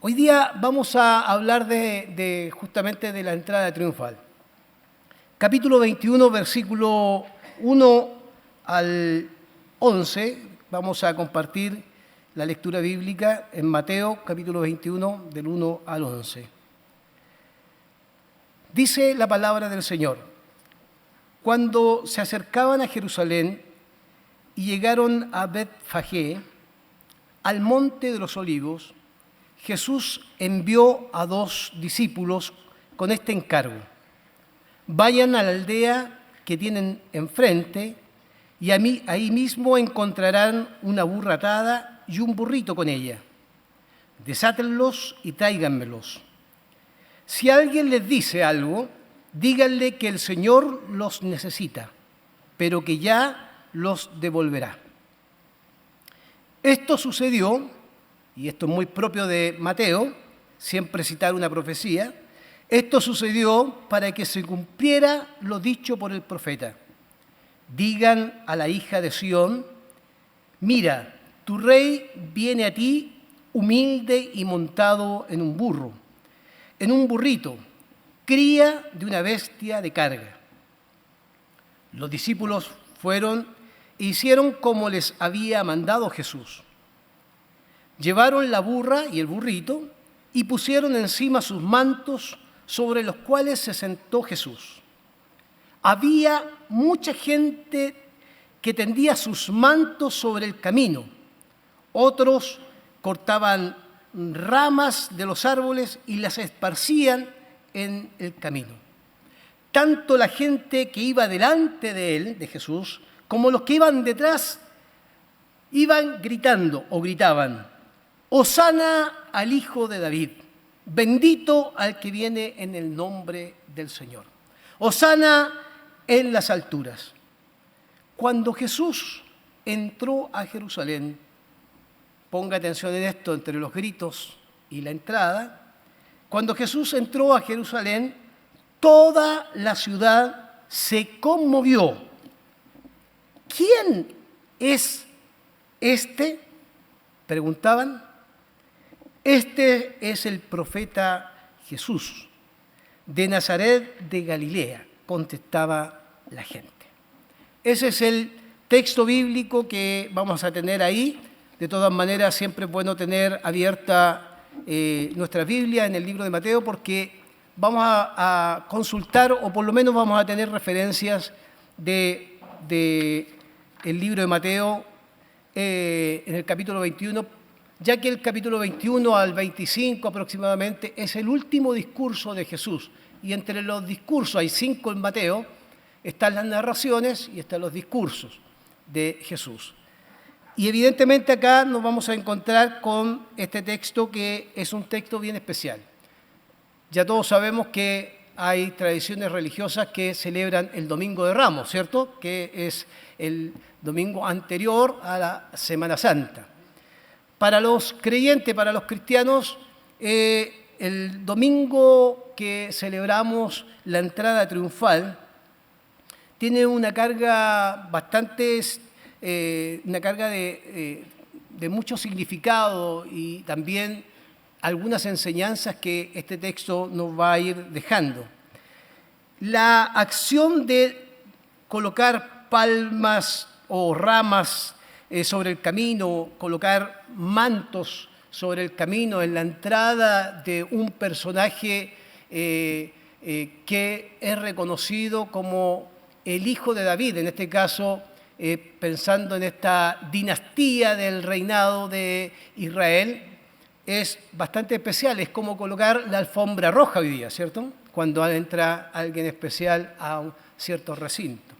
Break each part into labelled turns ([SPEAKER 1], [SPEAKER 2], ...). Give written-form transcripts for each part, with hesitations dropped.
[SPEAKER 1] Hoy día vamos a hablar justamente de la entrada triunfal. Capítulo 21, versículo 1 al 11, vamos a compartir la lectura bíblica en Mateo, capítulo 21, del 1 al 11. Dice la palabra del Señor: cuando se acercaban a Jerusalén y llegaron a Betfagé, al monte de los olivos, Jesús envió a 2 discípulos con este encargo: vayan a la aldea que tienen enfrente y ahí mismo encontrarán una burra atada y un burrito con ella. Desátenlos y tráiganmelos. Si alguien les dice algo, díganle que el Señor los necesita, pero que ya los devolverá. Esto sucedió, y esto es muy propio de Mateo, siempre citar una profecía. Esto sucedió para que se cumpliera lo dicho por el profeta: digan a la hija de Sión, mira, tu rey viene a ti humilde y montado en un burro, en un burrito, cría de una bestia de carga. Los discípulos fueron e hicieron como les había mandado Jesús. Llevaron la burra y el burrito y pusieron encima sus mantos, sobre los cuales se sentó Jesús. Había mucha gente que tendía sus mantos sobre el camino. Otros cortaban ramas de los árboles y las esparcían en el camino. Tanto la gente que iba delante de él, de Jesús, como los que iban detrás, iban gritando o gritaban: Hosana al Hijo de David, bendito al que viene en el nombre del Señor. Hosana en las alturas. Cuando Jesús entró a Jerusalén, ponga atención en esto entre los gritos y la entrada, cuando Jesús entró a Jerusalén, toda la ciudad se conmovió. ¿Quién es este?, preguntaban. Este es el profeta Jesús, de Nazaret de Galilea, contestaba la gente. Ese es el texto bíblico que vamos a tener ahí. De todas maneras, siempre es bueno tener abierta nuestra Biblia en el libro de Mateo, porque vamos a consultar, o por lo menos vamos a tener referencias del libro de Mateo en el capítulo 21, ya que el capítulo 21 al 25 aproximadamente es el último discurso de Jesús. Y entre los discursos, hay 5 en Mateo, están las narraciones y están los discursos de Jesús. Y evidentemente acá nos vamos a encontrar con este texto, que es un texto bien especial. Ya todos sabemos que hay tradiciones religiosas que celebran el Domingo de Ramos, ¿cierto?, que es el domingo anterior a la Semana Santa. Para los creyentes, para los cristianos, el domingo que celebramos la entrada triunfal tiene una carga de mucho significado, y también algunas enseñanzas que este texto nos va a ir dejando. La acción de colocar palmas o ramas sobre el camino, colocar mantos sobre el camino en la entrada de un personaje que es reconocido como el Hijo de David, en este caso pensando en esta dinastía del reinado de Israel, es bastante especial. Es como colocar la alfombra roja hoy día, ¿cierto?, cuando entra alguien especial a un cierto recinto.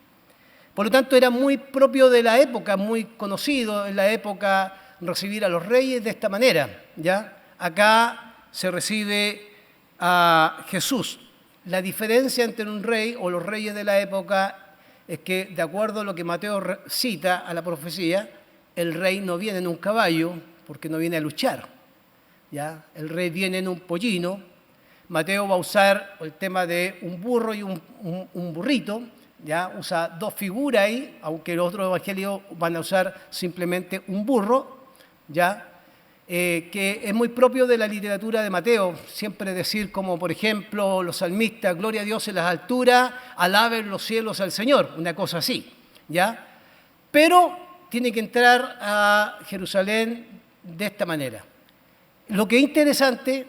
[SPEAKER 1] Por lo tanto, era muy propio de la época, muy conocido en la época, recibir a los reyes de esta manera, ¿ya? Acá se recibe a Jesús. La diferencia entre un rey o los reyes de la época es que, de acuerdo a lo que Mateo cita a la profecía, el rey no viene en un caballo, porque no viene a luchar, ¿ya? El rey viene en un pollino. Mateo va a usar el tema de un burro y un burrito, ya usa dos figuras ahí, aunque los otros evangelios van a usar simplemente un burro, ya, que es muy propio de la literatura de Mateo, siempre decir como, por ejemplo, los salmistas, gloria a Dios en las alturas, alaben los cielos al Señor, una cosa así, ¿ya? Pero tiene que entrar a Jerusalén de esta manera. Lo que es interesante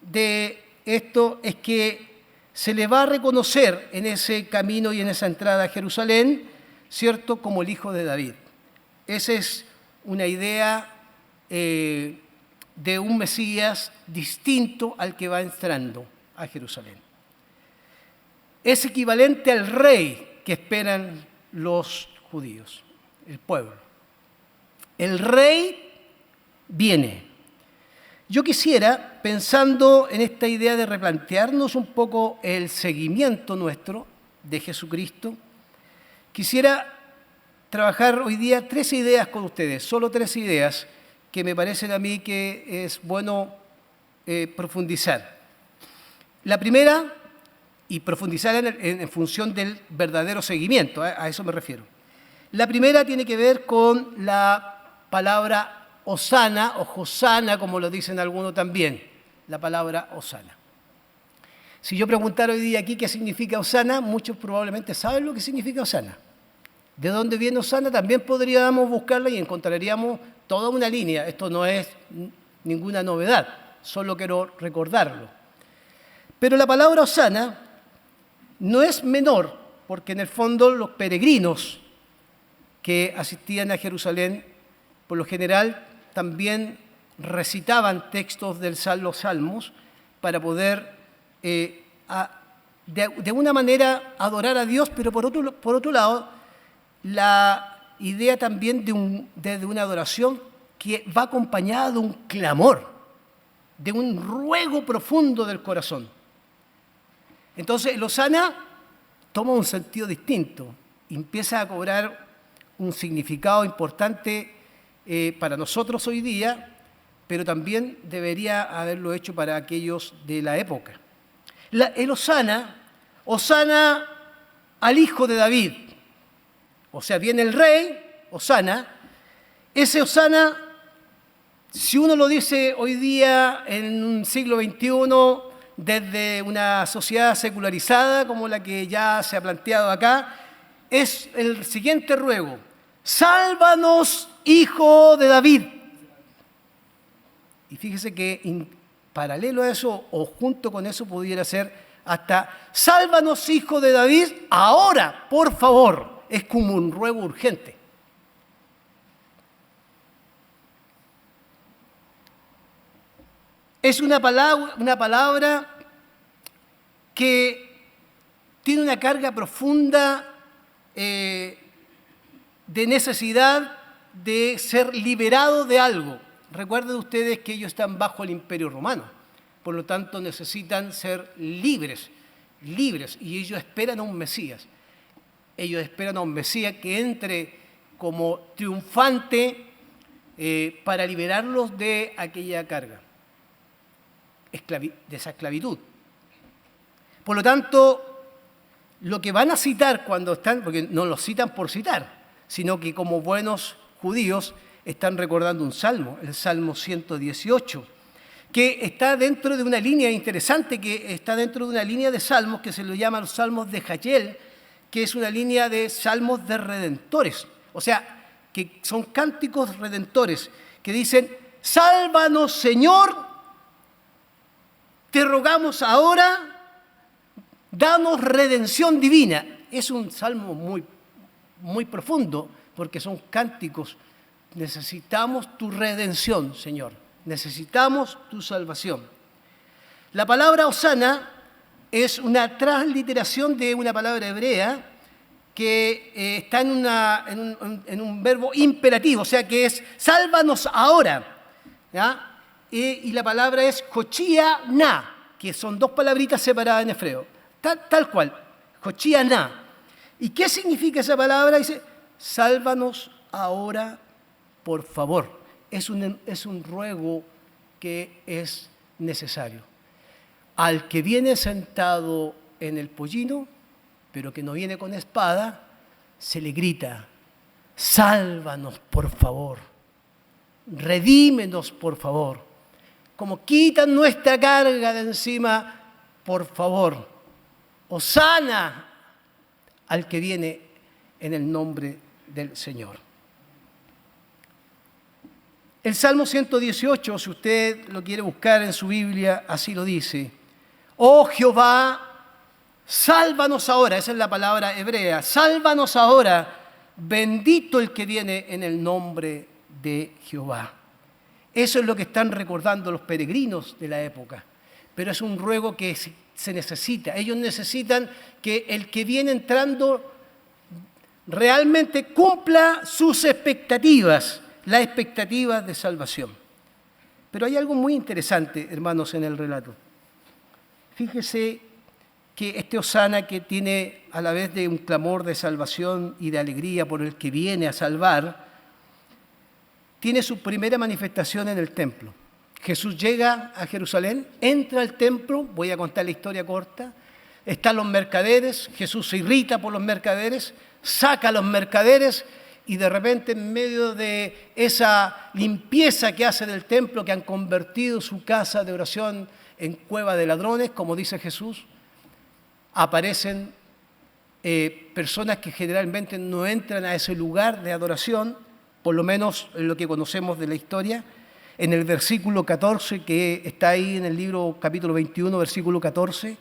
[SPEAKER 1] de esto es que se le va a reconocer en ese camino y en esa entrada a Jerusalén, ¿cierto?, como el Hijo de David. Esa es una idea de un Mesías distinto al que va entrando a Jerusalén. Es equivalente al rey que esperan los judíos, el pueblo. El rey viene. Yo quisiera, pensando en esta idea de replantearnos un poco el seguimiento nuestro de Jesucristo, quisiera trabajar hoy día 3 ideas con ustedes, solo 3 ideas que me parecen a mí que es bueno profundizar. La primera, y profundizar en función del verdadero seguimiento, a eso me refiero. La primera tiene que ver con la palabra Hosana o Josana, como lo dicen algunos también, la palabra Hosana. Si yo preguntara hoy día aquí qué significa Hosana, muchos probablemente saben lo que significa Hosana. ¿De dónde viene Hosana? También podríamos buscarla y encontraríamos toda una línea. Esto no es ninguna novedad, solo quiero recordarlo. Pero la palabra Hosana no es menor, porque en el fondo los peregrinos que asistían a Jerusalén, por lo general, también recitaban textos de los salmos para poder, de una manera, adorar a Dios, pero por otro lado, la idea también de una adoración que va acompañada de un clamor, de un ruego profundo del corazón. Entonces, el Hosana toma un sentido distinto, empieza a cobrar un significado importante para nosotros hoy día, pero también debería haberlo hecho para aquellos de la época. El Hosana al Hijo de David, o sea, viene el rey, Hosana. Ese Hosana, si uno lo dice hoy día en un siglo XXI, desde una sociedad secularizada como la que ya se ha planteado acá, es el siguiente ruego: sálvanos, Hijo de David. Y fíjese que paralelo a eso, o junto con eso, pudiera ser hasta sálvanos, Hijo de David, ahora, por favor. Es como un ruego urgente. Es una palabra que tiene una carga profunda de necesidad de ser liberado de algo. Recuerden ustedes que ellos están bajo el Imperio Romano, por lo tanto necesitan ser libres, y ellos esperan a un Mesías. Ellos esperan a un Mesías que entre como triunfante para liberarlos de aquella carga, de esa esclavitud. Por lo tanto, lo que van a citar cuando están, porque no lo citan por citar, sino que como buenos judíos están recordando un salmo, el Salmo 118, que está dentro de una línea interesante, que está dentro de una línea de salmos que se lo llama los salmos de Jayel, que es una línea de salmos de redentores, o sea, que son cánticos redentores, que dicen: sálvanos, Señor, te rogamos ahora, danos redención divina. Es un salmo muy, muy profundo, porque son cánticos. Necesitamos tu redención, Señor, necesitamos tu salvación. La palabra Hosana es una transliteración de una palabra hebrea que está en un verbo imperativo, o sea que es sálvanos ahora, ¿ya? Y la palabra es jochía na, que son 2 palabritas separadas en hebreo, tal cual, jochía na. ¿Y qué significa esa palabra? Dice: sálvanos ahora, por favor. Es un ruego que es necesario. Al que viene sentado en el pollino, pero que no viene con espada, se le grita: sálvanos, por favor, redímenos, por favor, como quitan nuestra carga de encima, por favor, hosana al que viene en el nombre del Señor. El Salmo 118, si usted lo quiere buscar en su Biblia, así lo dice: oh Jehová, sálvanos ahora. Esa es la palabra hebrea. Sálvanos ahora, bendito el que viene en el nombre de Jehová. Eso es lo que están recordando los peregrinos de la época. Pero es un ruego que se necesita. Ellos necesitan que el que viene entrando realmente cumpla sus expectativas, las expectativas de salvación. Pero hay algo muy interesante, hermanos, en el relato. Fíjese que este hosana, que tiene a la vez de un clamor de salvación y de alegría por el que viene a salvar, tiene su primera manifestación en el templo. Jesús llega a Jerusalén, entra al templo, voy a contar la historia corta, están los mercaderes, Jesús se irrita por los mercaderes, saca a los mercaderes y de repente, en medio de esa limpieza que hace del templo, que han convertido su casa de oración en cueva de ladrones, como dice Jesús, aparecen personas que generalmente no entran a ese lugar de adoración, por lo menos en lo que conocemos de la historia. En el versículo 14, que está ahí en el libro capítulo 21, versículo 14,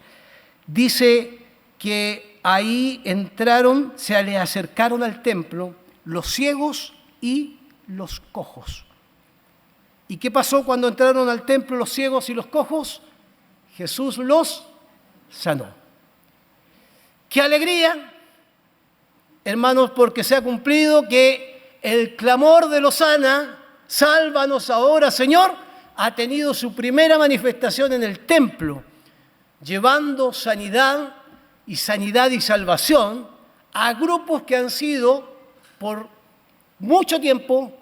[SPEAKER 1] dice que ahí entraron, se le acercaron al templo los ciegos y los cojos. ¿Y qué pasó cuando entraron al templo los ciegos y los cojos? Jesús los sanó. ¡Qué alegría, hermanos! Porque se ha cumplido que el clamor de hosana, sálvanos ahora, Señor, ha tenido su primera manifestación en el templo, llevando sanidad y salvación a grupos que han sido por mucho tiempo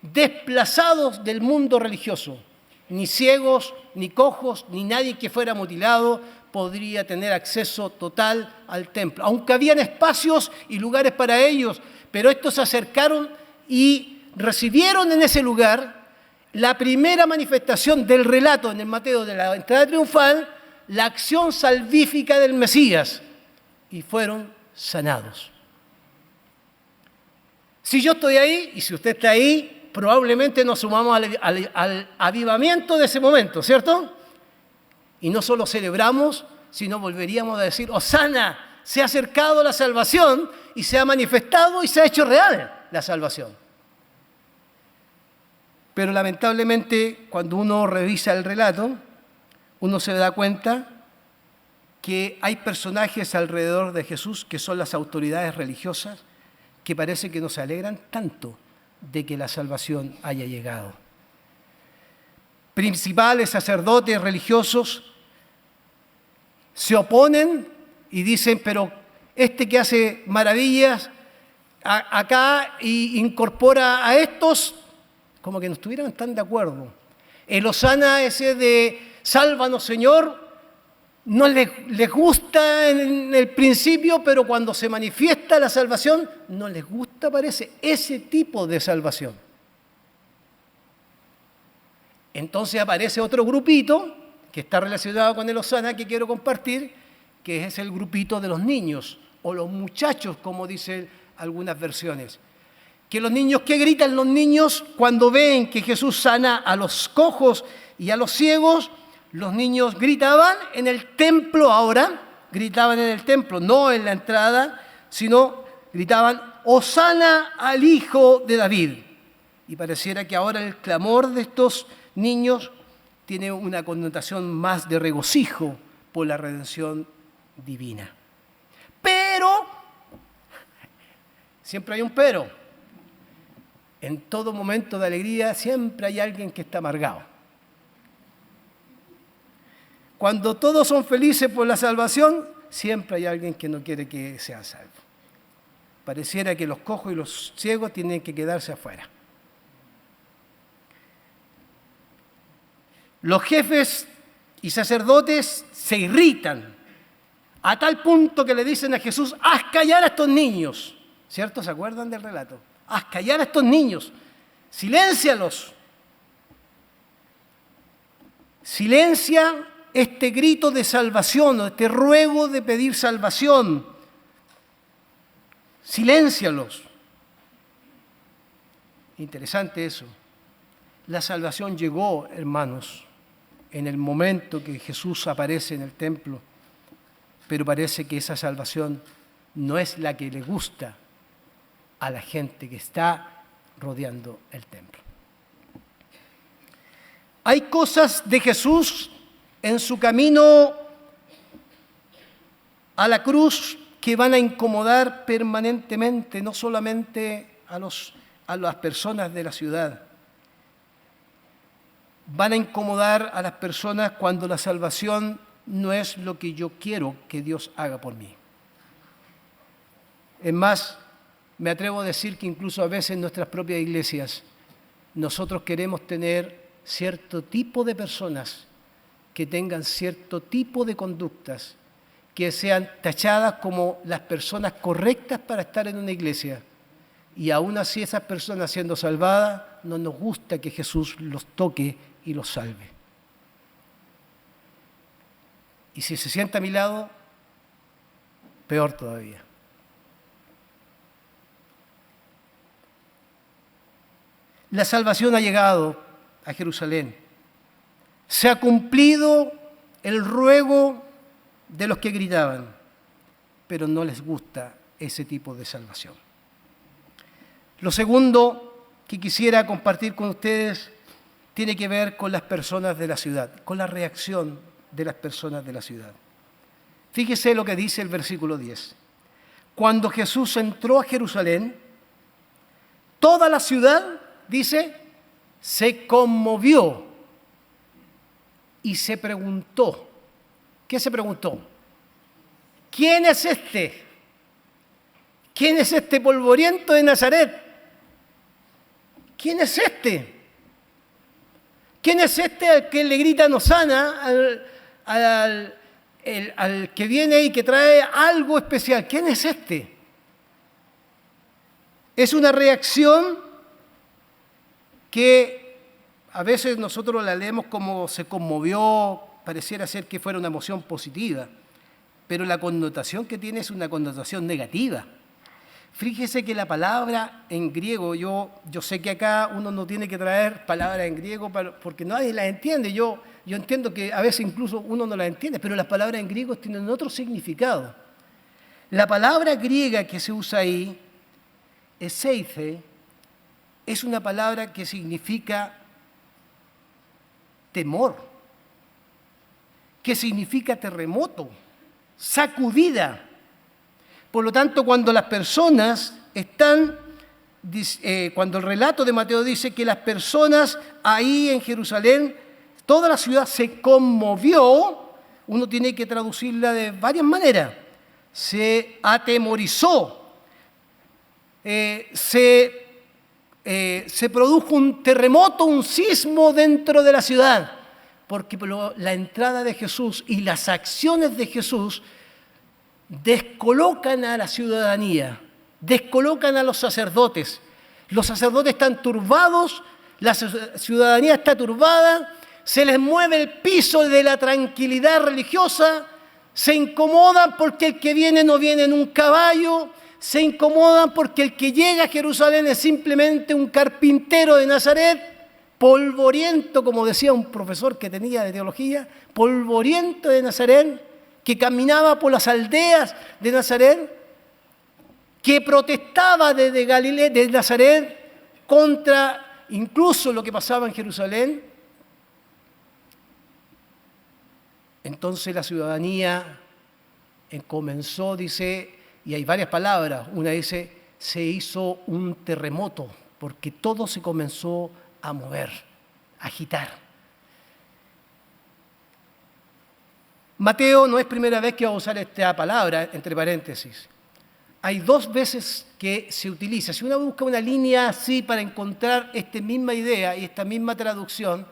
[SPEAKER 1] desplazados del mundo religioso. Ni ciegos, ni cojos, ni nadie que fuera mutilado podría tener acceso total al templo, aunque habían espacios y lugares para ellos, pero estos se acercaron y recibieron en ese lugar la primera manifestación del relato en el Mateo de la entrada triunfal, la acción salvífica del Mesías, y fueron sanados. Si yo estoy ahí y si usted está ahí, probablemente nos sumamos al avivamiento de ese momento, ¿cierto? Y no solo celebramos, sino volveríamos a decir: hosana, se ha acercado la salvación y se ha manifestado y se ha hecho real la salvación. Pero lamentablemente, cuando uno revisa el relato, uno se da cuenta que hay personajes alrededor de Jesús que son las autoridades religiosas, que parece que no se alegran tanto de que la salvación haya llegado. Principales sacerdotes religiosos se oponen y dicen: pero este que hace maravillas acá e incorpora a estos, como que no estuvieran tan de acuerdo. El hosana ese de sálvanos, Señor, no les gusta en el principio, pero cuando se manifiesta la salvación, no les gusta, parece, ese tipo de salvación. Entonces aparece otro grupito que está relacionado con el hosana que quiero compartir, que es el grupito de los niños, o los muchachos, como dicen algunas versiones. Que los niños, ¿qué gritan los niños cuando ven que Jesús sana a los cojos y a los ciegos? Los niños gritaban en el templo ahora, gritaban en el templo, no en la entrada, sino gritaban: hosana al Hijo de David. Y pareciera que ahora el clamor de estos niños tiene una connotación más de regocijo por la redención divina. Pero, siempre hay un pero. En todo momento de alegría siempre hay alguien que está amargado. Cuando todos son felices por la salvación, siempre hay alguien que no quiere que sea salvo. Pareciera que los cojos y los ciegos tienen que quedarse afuera. Los jefes y sacerdotes se irritan A tal punto que le dicen a Jesús, haz callar a estos niños. ¿Cierto? ¿Se acuerdan del relato? Haz callar a estos niños. Siléncialos. Silencia este grito de salvación, o este ruego de pedir salvación. Siléncialos. Interesante eso. La salvación llegó, hermanos, en el momento que Jesús aparece en el templo, pero parece que esa salvación no es la que le gusta a la gente que está rodeando el templo. Hay cosas de Jesús en su camino a la cruz que van a incomodar permanentemente, no solamente a las personas de la ciudad. Van a incomodar a las personas cuando la salvación no es lo que yo quiero que Dios haga por mí. Es más, me atrevo a decir que incluso a veces en nuestras propias iglesias nosotros queremos tener cierto tipo de personas que tengan cierto tipo de conductas, que sean tachadas como las personas correctas para estar en una iglesia. Y aún así esas personas siendo salvadas, no nos gusta que Jesús los toque y los salve. Y si se sienta a mi lado, peor todavía. La salvación ha llegado a Jerusalén. Se ha cumplido el ruego de los que gritaban, pero no les gusta ese tipo de salvación. Lo segundo que quisiera compartir con ustedes tiene que ver con las personas de la ciudad, con la reacción de las personas de la ciudad. Fíjese lo que dice el versículo 10. Cuando Jesús entró a Jerusalén, toda la ciudad, dice, se conmovió y se preguntó. ¿Qué se preguntó? ¿Quién es este? ¿Quién es este polvoriento de Nazaret? ¿Quién es este? ¿Quién es este al que le gritan hosana, al que viene y que trae algo especial? ¿Quién es este? Es una reacción que a veces nosotros la leemos como se conmovió, pareciera ser que fuera una emoción positiva, pero la connotación que tiene es una connotación negativa. Fíjese que la palabra en griego, yo sé que acá uno no tiene que traer palabras en griego porque nadie las entiende. Yo entiendo que a veces incluso uno no las entiende, pero las palabras en griego tienen otro significado. La palabra griega que se usa ahí, eseife, es una palabra que significa temor, que significa terremoto, sacudida. Por lo tanto, cuando las personas cuando el relato de Mateo dice que las personas ahí en Jerusalén, toda la ciudad se conmovió, uno tiene que traducirla de varias maneras. Se atemorizó, se produjo un terremoto, un sismo dentro de la ciudad, porque la entrada de Jesús y las acciones de Jesús descolocan a la ciudadanía, descolocan a los sacerdotes. Los sacerdotes están turbados, la ciudadanía está turbada, se les mueve el piso de la tranquilidad religiosa, se incomodan porque el que viene no viene en un caballo, se incomodan porque el que llega a Jerusalén es simplemente un carpintero de Nazaret, polvoriento, como decía un profesor que tenía de teología, polvoriento de Nazaret, que caminaba por las aldeas de Nazaret, que protestaba desde Galilea, de Nazaret, contra incluso lo que pasaba en Jerusalén. Entonces la ciudadanía comenzó, dice, y hay varias palabras, una dice, se hizo un terremoto, porque todo se comenzó a mover, a agitar. Mateo no es primera vez que va a usar esta palabra, entre paréntesis. Hay dos veces que se utiliza. Si uno busca una línea así para encontrar esta misma idea y esta misma traducción,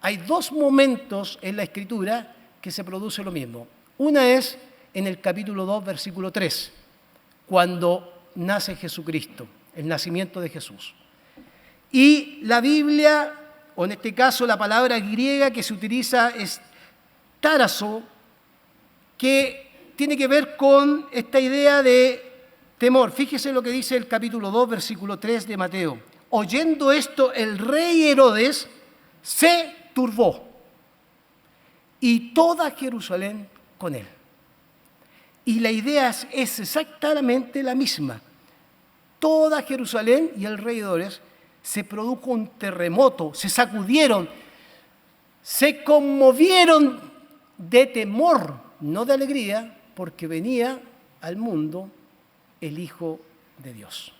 [SPEAKER 1] hay dos momentos en la Escritura que se produce lo mismo. Una es en el capítulo 2, versículo 3, cuando nace Jesucristo, el nacimiento de Jesús. Y la Biblia, o en este caso la palabra griega que se utiliza es tarazo, que tiene que ver con esta idea de temor. Fíjese lo que dice el capítulo 2, versículo 3 de Mateo. Oyendo esto, el rey Herodes se turbó y toda Jerusalén con él. Y la idea es exactamente la misma. Toda Jerusalén y el rey Herodes se produjo un terremoto, se sacudieron, se conmovieron de temor, no de alegría, porque venía al mundo el Hijo de Dios.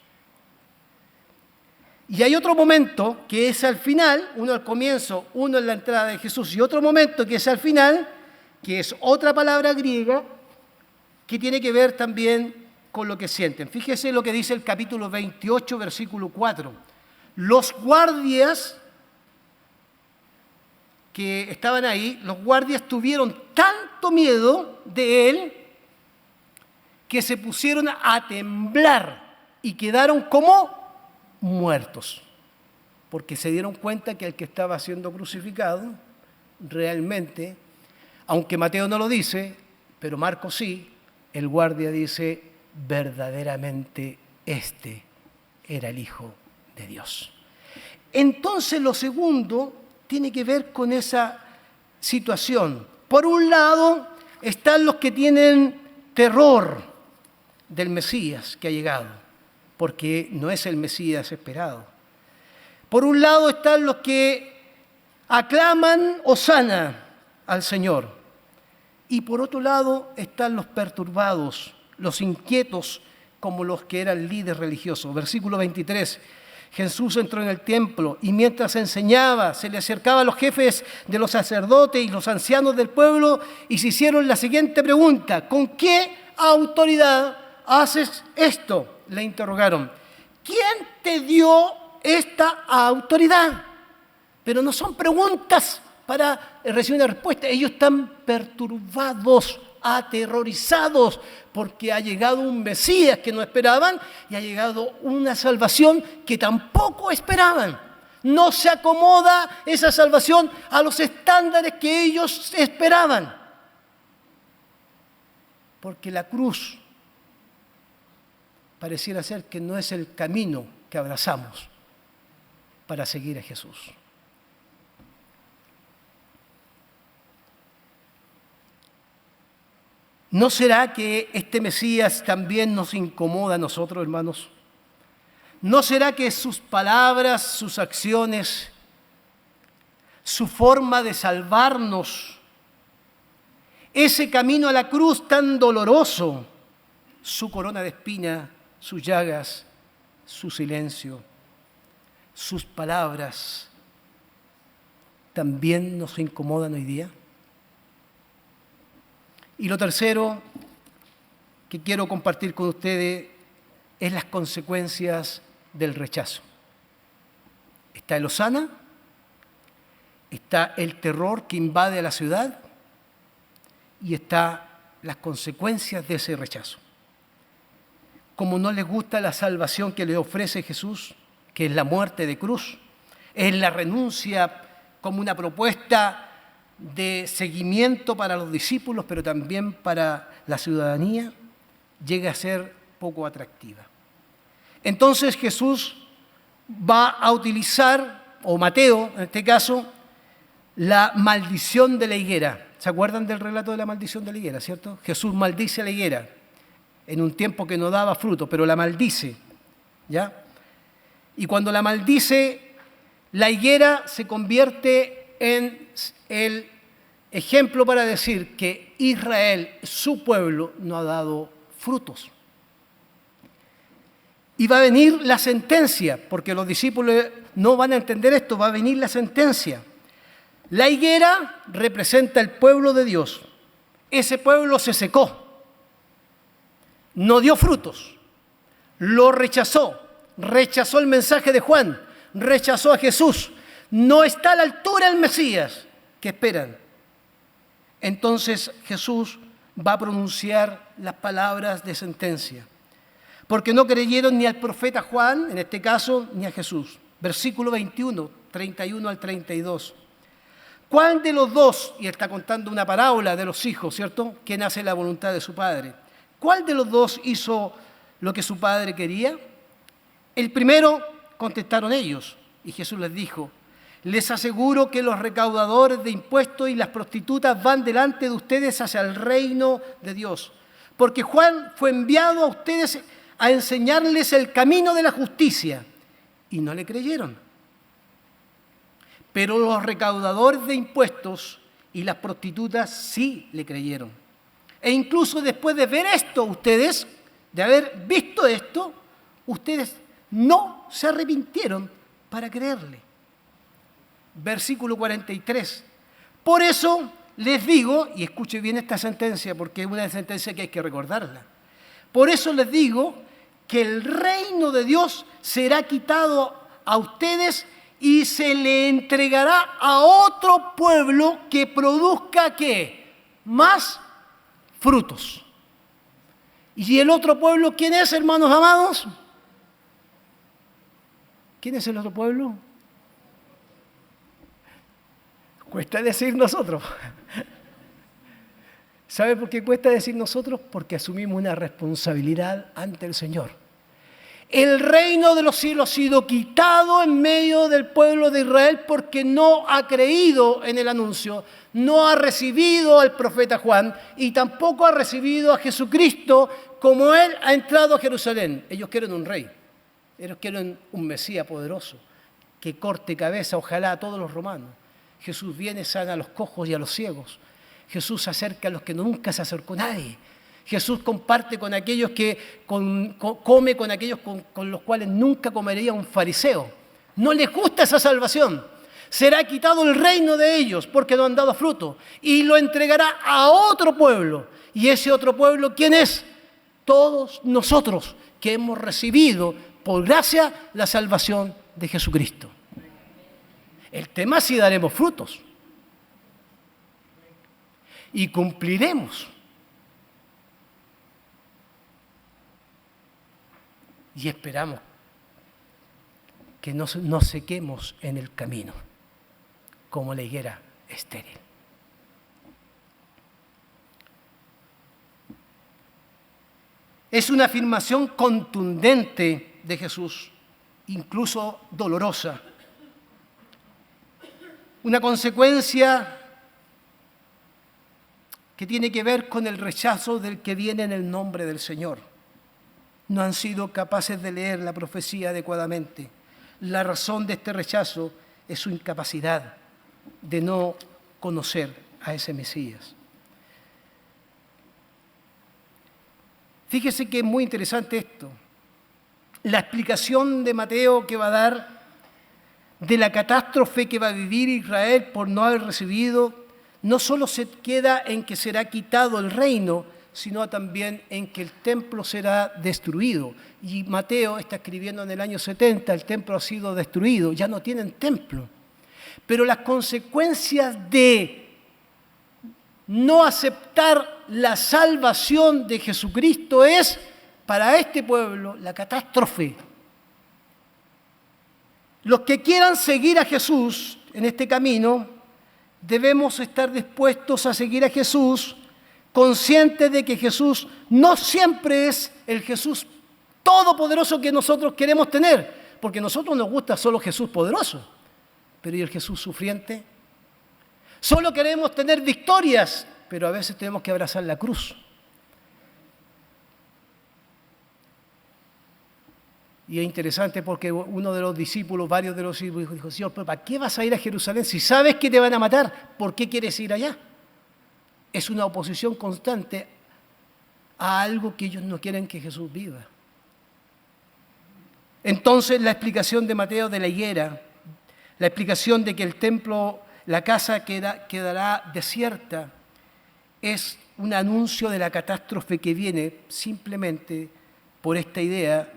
[SPEAKER 1] Y hay otro momento que es al final, uno al comienzo, uno en la entrada de Jesús, y otro momento que es al final, que es otra palabra griega, que tiene que ver también con lo que sienten. Fíjese lo que dice el capítulo 28, versículo 4. Los guardias que estaban ahí, los guardias tuvieron tanto miedo de él que se pusieron a temblar y quedaron como muertos, porque se dieron cuenta que el que estaba siendo crucificado realmente, aunque Mateo no lo dice, pero Marcos sí, el guardia dice, verdaderamente este era el Hijo de Dios. Entonces lo segundo tiene que ver con esa situación. Por un lado están los que tienen terror del Mesías que ha llegado, porque no es el Mesías esperado. Por un lado están los que aclaman hosana al Señor. Y por otro lado están los perturbados, los inquietos, como los que eran líderes religiosos. Versículo 23. Jesús entró en el templo y mientras enseñaba, se le acercaban los jefes de los sacerdotes y los ancianos del pueblo y se hicieron la siguiente pregunta: ¿con qué autoridad haces esto?, le interrogaron. ¿Quién te dio esta autoridad? Pero no son preguntas para recibir una respuesta. Ellos están perturbados, aterrorizados, porque ha llegado un Mesías que no esperaban y ha llegado una salvación que tampoco esperaban. No se acomoda esa salvación a los estándares que ellos esperaban. Porque la cruz pareciera ser que no es el camino que abrazamos para seguir a Jesús. ¿No será que este Mesías también nos incomoda a nosotros, hermanos? ¿No será que sus palabras, sus acciones, su forma de salvarnos, ese camino a la cruz tan doloroso, su corona de espina, sus llagas, su silencio, sus palabras, también nos incomodan hoy día? Y lo tercero que quiero compartir con ustedes es las consecuencias del rechazo. Está el hosana, está el terror que invade a la ciudad y está las consecuencias de ese rechazo. Como no les gusta la salvación que le ofrece Jesús, que es la muerte de cruz, es la renuncia como una propuesta de seguimiento para los discípulos, pero también para la ciudadanía, llega a ser poco atractiva. Entonces Jesús va a utilizar, o Mateo en este caso, la maldición de la higuera. ¿Se acuerdan del relato de la maldición de la higuera, cierto? Jesús maldice a la higuera en un tiempo que no daba fruto, pero la maldice, ¿ya? Y cuando la maldice, la higuera se convierte en el ejemplo para decir que Israel, su pueblo, no ha dado frutos. Y va a venir la sentencia, porque los discípulos no van a entender esto, va a venir la sentencia. La higuera representa el pueblo de Dios. Ese pueblo se secó, no dio frutos, lo rechazó el mensaje de Juan, rechazó a Jesús, no está a la altura del Mesías que esperan. Entonces Jesús va a pronunciar las palabras de sentencia, porque no creyeron ni al profeta Juan, en este caso, ni a Jesús. Versículo 21, 31 al 32. ¿Cuál de los dos, y está contando una parábola de los hijos, ¿cierto?, quien hace la voluntad de su padre? ¿Cuál de los dos hizo lo que su padre quería? El primero, contestaron ellos, y Jesús les dijo: les aseguro que los recaudadores de impuestos y las prostitutas van delante de ustedes hacia el reino de Dios, porque Juan fue enviado a ustedes a enseñarles el camino de la justicia, y no le creyeron. Pero los recaudadores de impuestos y las prostitutas sí le creyeron. E incluso después de ver esto, ustedes, de haber visto esto, ustedes no se arrepintieron para creerle. Versículo 43. Por eso les digo, y escuche bien esta sentencia, porque es una sentencia que hay que recordarla. Por eso les digo que el reino de Dios será quitado a ustedes y se le entregará a otro pueblo que produzca, ¿qué? Más frutos. ¿Y el otro pueblo quién es, hermanos amados? ¿Quién es el otro pueblo? Cuesta decir nosotros. ¿Sabe por qué cuesta decir nosotros? Porque asumimos una responsabilidad ante el Señor. El reino de los cielos ha sido quitado en medio del pueblo de Israel porque no ha creído en el anuncio, no ha recibido al profeta Juan y tampoco ha recibido a Jesucristo como Él ha entrado a Jerusalén. Ellos quieren un rey, ellos quieren un Mesías poderoso que corte cabeza, ojalá, a todos los romanos. Jesús viene, sana a los cojos y a los ciegos. Jesús se acerca a los que nunca se acercó nadie. Jesús comparte con aquellos que come con aquellos con los cuales nunca comería un fariseo. No les gusta esa salvación. Será quitado el reino de ellos porque no han dado fruto y lo entregará a otro pueblo. ¿Y ese otro pueblo quién es? Todos nosotros que hemos recibido por gracia la salvación de Jesucristo. El tema es si daremos frutos y cumpliremos. Y esperamos que no nos sequemos en el camino, como la higuera estéril. Es una afirmación contundente de Jesús, incluso dolorosa. Una consecuencia que tiene que ver con el rechazo del que viene en el nombre del Señor. No han sido capaces de leer la profecía adecuadamente. La razón de este rechazo es su incapacidad de no conocer a ese Mesías. Fíjese que es muy interesante esto. La explicación de Mateo que va a dar de la catástrofe que va a vivir Israel por no haber recibido, no solo se queda en que será quitado el reino, sino también en que el templo será destruido. Y Mateo está escribiendo en el año 70, el templo ha sido destruido, ya no tienen templo. Pero las consecuencias de no aceptar la salvación de Jesucristo es, para este pueblo, la catástrofe. Los que quieran seguir a Jesús en este camino, debemos estar dispuestos a seguir a Jesús, conscientes de que Jesús no siempre es el Jesús todopoderoso que nosotros queremos tener, porque a nosotros nos gusta solo Jesús poderoso, pero ¿y el Jesús sufriente? Solo queremos tener victorias, pero a veces tenemos que abrazar la cruz. Y es interesante porque uno de los discípulos, varios de los discípulos, dijo: Señor, ¿pero para qué vas a ir a Jerusalén si sabes que te van a matar? ¿Por qué quieres ir allá? Es una oposición constante a algo que ellos no quieren que Jesús viva. Entonces la explicación de Mateo de la higuera, la explicación de que el templo, la casa quedará desierta, es un anuncio de la catástrofe que viene simplemente por esta idea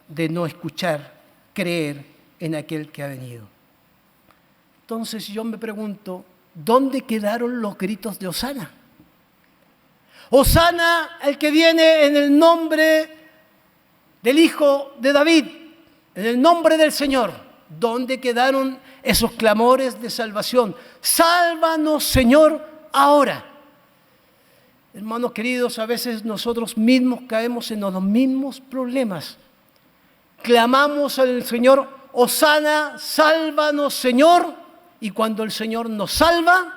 [SPEAKER 1] de no escuchar, creer en aquel que ha venido. Entonces yo me pregunto, ¿dónde quedaron los gritos de Hosana? Hosana el que viene en el nombre del Hijo de David, en el nombre del Señor. ¿Dónde quedaron esos clamores de salvación? Sálvanos, Señor, ahora. Hermanos queridos, a veces nosotros mismos caemos en los mismos problemas. Clamamos al Señor, Hosana, sálvanos, Señor, y cuando el Señor nos salva,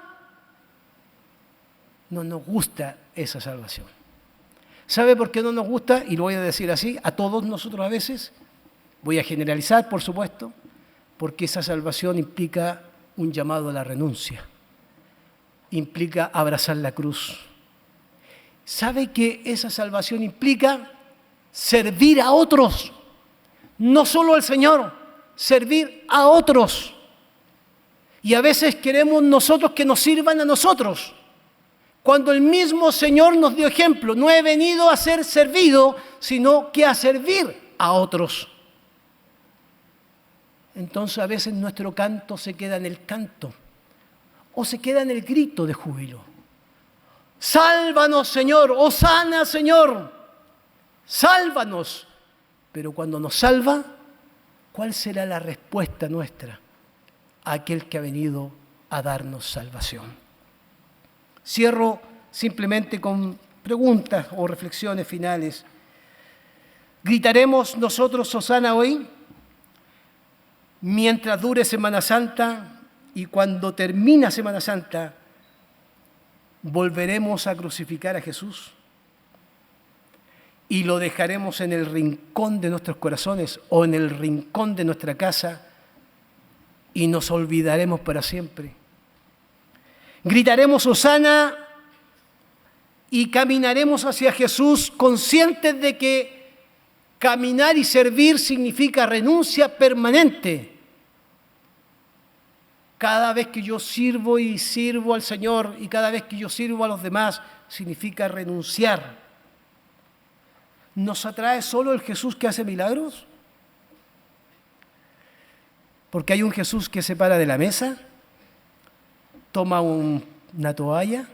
[SPEAKER 1] no nos gusta esa salvación. ¿Sabe por qué no nos gusta? Y lo voy a decir así, a todos nosotros a veces, voy a generalizar, por supuesto, porque esa salvación implica un llamado a la renuncia, implica abrazar la cruz. ¿Sabe que esa salvación implica servir a otros? No solo al Señor, servir a otros. Y a veces queremos nosotros que nos sirvan a nosotros, cuando el mismo Señor nos dio ejemplo. No he venido a ser servido, sino que a servir a otros. Entonces a veces nuestro canto se queda en el canto o se queda en el grito de júbilo. Sálvanos, Señor, hosana, Señor, sálvanos. Pero cuando nos salva, ¿cuál será la respuesta nuestra a aquel que ha venido a darnos salvación? Cierro simplemente con preguntas o reflexiones finales. ¿Gritaremos nosotros hosana hoy? Mientras dure Semana Santa y cuando termina Semana Santa, ¿volveremos a crucificar a Jesús? ¿Y lo dejaremos en el rincón de nuestros corazones o en el rincón de nuestra casa y nos olvidaremos para siempre? ¿Gritaremos hosana y caminaremos hacia Jesús conscientes de que caminar y servir significa renuncia permanente? Cada vez que yo sirvo y sirvo al Señor y cada vez que yo sirvo a los demás, significa renunciar. ¿Nos atrae solo el Jesús que hace milagros? Porque hay un Jesús que se para de la mesa, toma una toalla,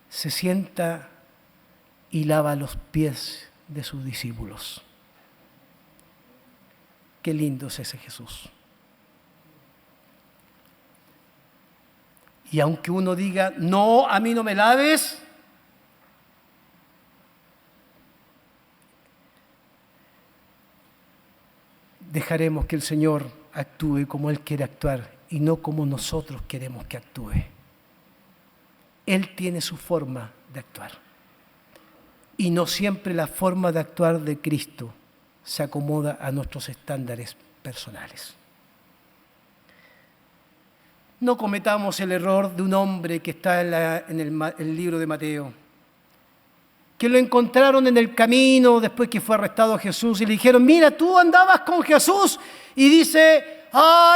[SPEAKER 1] se sienta y lava los pies de sus discípulos. Qué lindo es ese Jesús. Y aunque uno diga, no, a mí no me laves, dejaremos que el Señor actúe como Él quiere actuar y no como nosotros queremos que actúe. Él tiene su forma de actuar. Y no siempre la forma de actuar de Cristo se acomoda a nuestros estándares personales. No cometamos el error de un hombre que está en el libro de Mateo, que lo encontraron en el camino después que fue arrestado Jesús y le dijeron, mira, tú andabas con Jesús, y dice,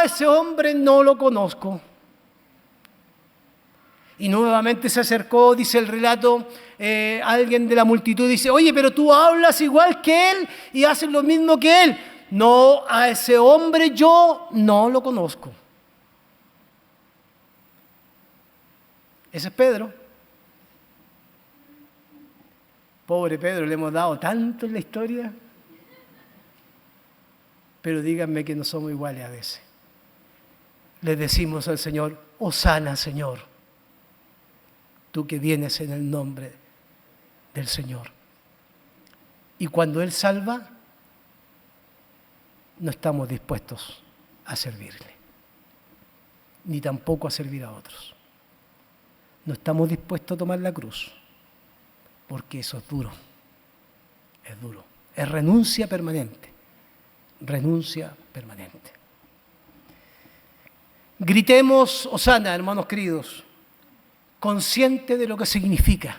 [SPEAKER 1] ese hombre no lo conozco. Y nuevamente se acercó, dice el relato, alguien de la multitud dice, oye, pero tú hablas igual que él y haces lo mismo que él. No, a ese hombre yo no lo conozco. Ese es Pedro. Pobre Pedro, le hemos dado tanto en la historia. Pero díganme que no somos iguales a veces. Le decimos al Señor, hosana, Señor, tú que vienes en el nombre del Señor. Y cuando Él salva, no estamos dispuestos a servirle, ni tampoco a servir a otros. No estamos dispuestos a tomar la cruz, porque eso es duro, es renuncia permanente, Gritemos hosana, hermanos queridos, consciente de lo que significa,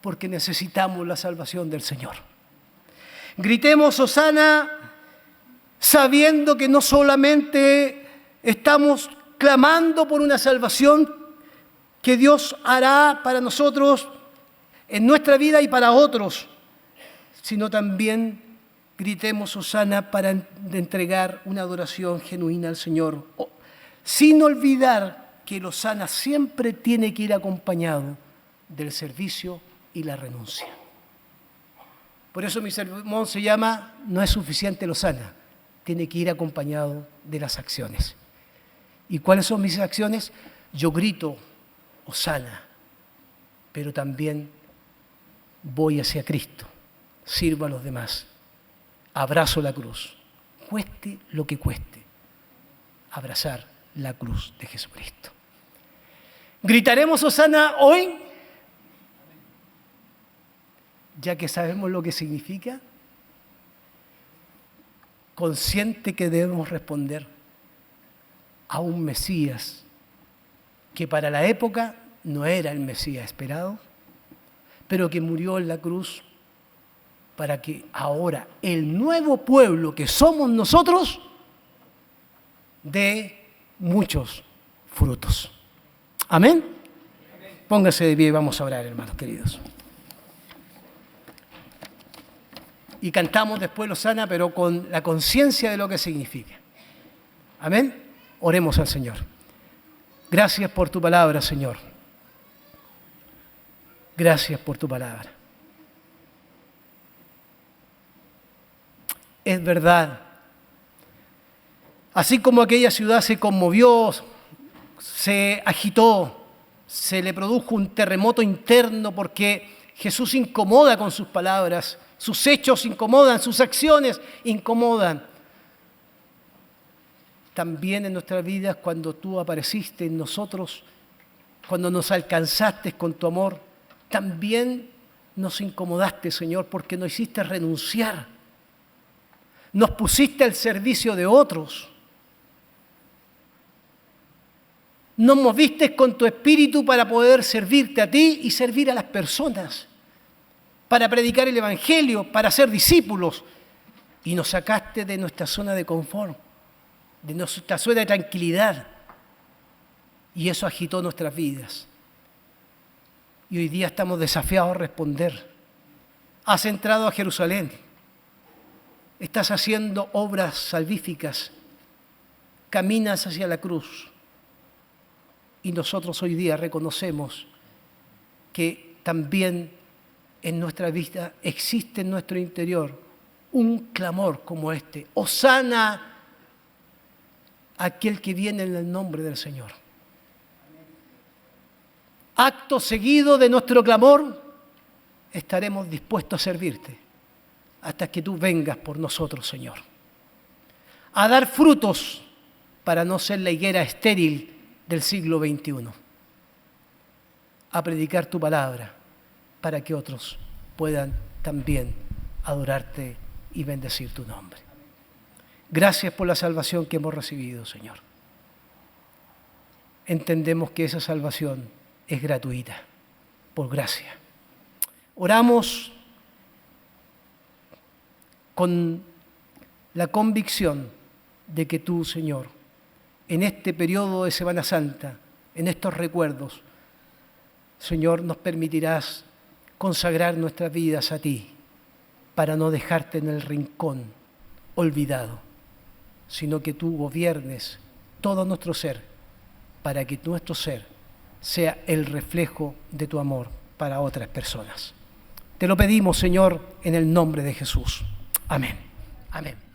[SPEAKER 1] porque necesitamos la salvación del Señor. Gritemos hosana sabiendo que no solamente estamos clamando por una salvación que Dios hará para nosotros en nuestra vida y para otros, sino también gritemos hosana para entregar una adoración genuina al Señor, sin olvidar que el hosana siempre tiene que ir acompañado del servicio y la renuncia. Por eso mi sermón se llama "No es suficiente el Hosana", tiene que ir acompañado de las acciones. ¿Y cuáles son mis acciones? Yo grito Hosana, pero también voy hacia Cristo, sirvo a los demás, abrazo la cruz, cueste lo que cueste, abrazar la cruz de Jesucristo. ¿Gritaremos Hosana hoy? Ya que sabemos lo que significa, consciente que debemos responder a un Mesías que para la época no era el Mesías esperado, pero que murió en la cruz para que ahora el nuevo pueblo que somos nosotros dé muchos frutos. ¿Amén? Póngase de pie y vamos a orar, hermanos queridos. Y cantamos después Hosana, pero con la conciencia de lo que significa. Amén. Oremos al Señor. Gracias por tu palabra, Señor. Gracias por tu palabra. Es verdad. Así como aquella ciudad se conmovió, se agitó, se le produjo un terremoto interno porque Jesús incomoda con sus palabras. Sus hechos incomodan, sus acciones incomodan. También en nuestras vidas, cuando tú apareciste en nosotros, cuando nos alcanzaste con tu amor, también nos incomodaste, Señor, porque nos hiciste renunciar. Nos pusiste al servicio de otros. Nos moviste con tu espíritu para poder servirte a ti y servir a las personas, para predicar el Evangelio, para ser discípulos. Y nos sacaste de nuestra zona de confort, de nuestra zona de tranquilidad. Y eso agitó nuestras vidas. Y hoy día estamos desafiados a responder. Has entrado a Jerusalén. Estás haciendo obras salvíficas. Caminas hacia la cruz. Y nosotros hoy día reconocemos que también en nuestra vida existe en nuestro interior un clamor como este: Hosana aquel que viene en el nombre del Señor. Acto seguido de nuestro clamor, estaremos dispuestos a servirte hasta que tú vengas por nosotros, Señor. A dar frutos para no ser la higuera estéril del siglo XXI. A predicar tu palabra para que otros puedan también adorarte y bendecir tu nombre. Gracias por la salvación que hemos recibido, Señor. Entendemos que esa salvación es gratuita, por gracia. Oramos con la convicción de que tú, Señor, en este periodo de Semana Santa, en estos recuerdos, Señor, nos permitirás consagrar nuestras vidas a ti para no dejarte en el rincón olvidado, sino que tú gobiernes todo nuestro ser para que nuestro ser sea el reflejo de tu amor para otras personas. Te lo pedimos, Señor, en el nombre de Jesús. Amén. Amén.